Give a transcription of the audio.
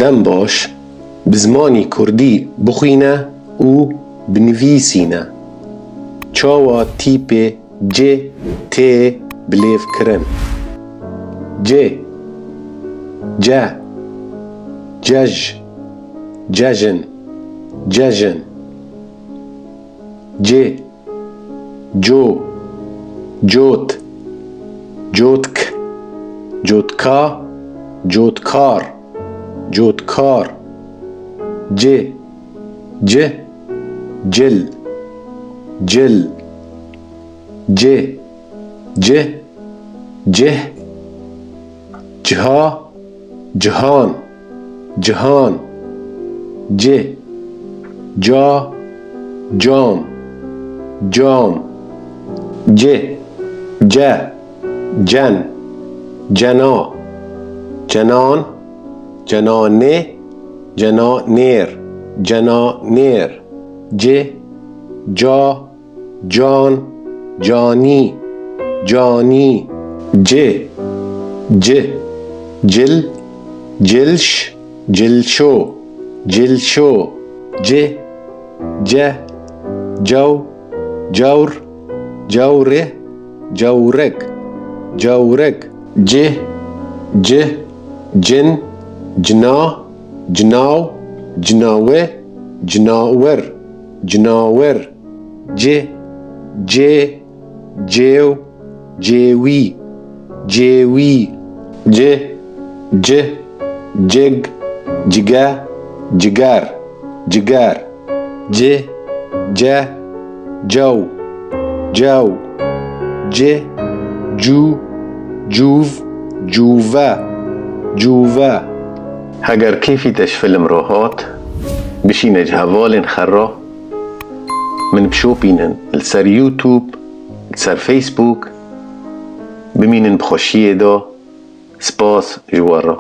دەم باش bi zimanê Kurdî bixwîne û binivîsîne. Çawa tîpê C tê bilêvkirin? C, ce, cej, cejin, cejin. C, co, cot, cotk, cotka, cotkar, cotkar. C, c, cil, cil. C, c, cih, ciha, cihan, cihan. C, ca, cam, cam. C, ce, cen, cena, cenan, cenane, cenaner, cenaner. C, ca, can, cani, cani. C, c, cil, cilş, cilşo, cilşo. C, ce, cav, cavr, cavre, cavrek, cavrek. C, c, cin, cina, cinav, cinave, cinaver, cinaver. C, ce, cev, cevi, cevi. C, c, ceg, ciga, cigar, cigar. C, ce, cav, cav. C, cu, cuv, cuva, cuva. هەگەر کەیفی تەشفلم ڕۆ هات بشینە هەڤاڵێن خەڕا من بشۆپینن لەسەر یوتوب لەسەر فەیسبووک بمینن بخۆشیێدا سپاس ji we re.